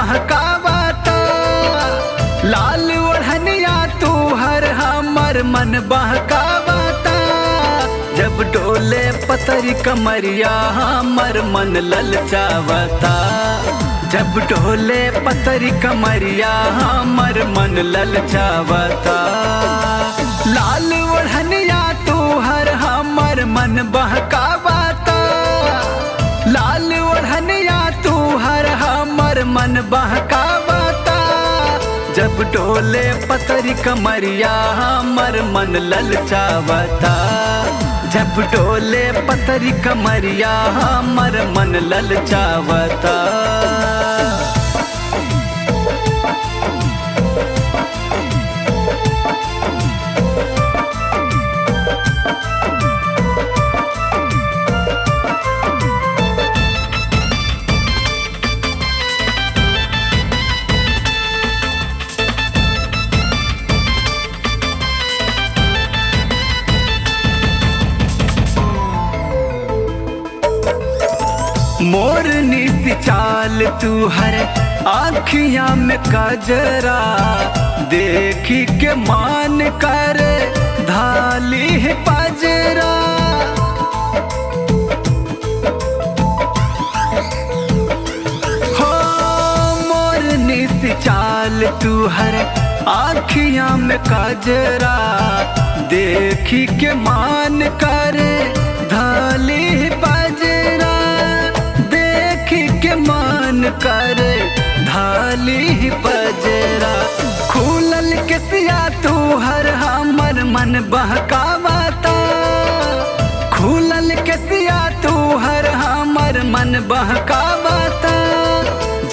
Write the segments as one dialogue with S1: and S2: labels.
S1: बहकावता। लाल ओढ़निया तू हर हमर मन बहकावता। जब डोले पतरी कमरिया हमर मन ललचावता। जब डोले पतरी कमरिया हमर मन ललचावता। लाल ओढ़निया तू हर हमर मन बहकावता। लाल ओढ़निया तू हर हमर मन बहकावता। जब डोले पतरी कमरिया हमर मन ललचावता। जब डोले पतरी कमरिया हमर मन ललचावता। मोरनी सी चाल तू हर आँखिया में कजरा। देखी के मान कर धाली है पजरा। हो मोरनी सी चाल तू हर आँखिया में कजरा। देखी के मान कर धाली है पजरा। के मान कर धाली पजरा। खुलल के सिया तू हर हमर मन बहकावता। खुलल के सिया तू हर हमर मन बहकावता।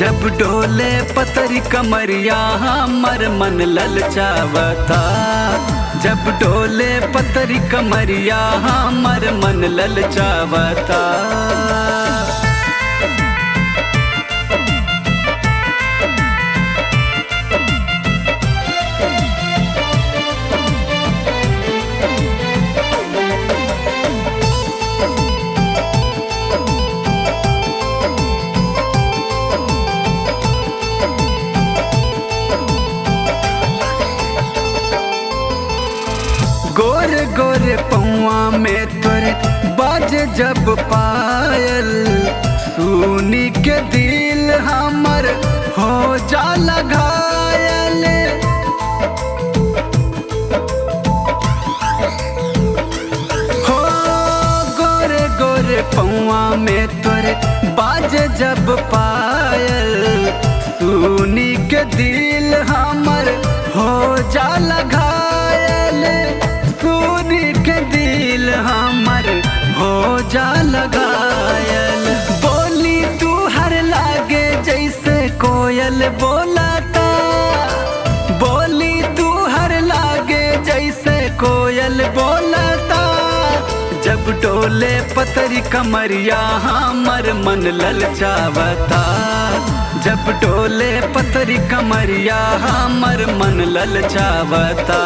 S1: जब डोले पतरी कमरिया हमर मन ललचावता। जब डोले पतरी कमरिया हमर मन ललचावता। गोरे गोरे पौआ में तोरे बाजे जब पायल। सुनी के दिल हमर हो जाला घायल। हो गोरे गोरे पौआ में तोरे बाजे जब पायल। सुनी के दिल हमर हो जाला घायल। सुनी के दिल हमर हो जाला घायल। बोली तू हर लागे जैसे कोयल बोलाता। बोली तू हर लागे जैसे कोयल बोलाता। जब डोले पतरी कमरिया हमर मन ललचावता। जब डोले पतरी कमरिया हमर मन ललचावता।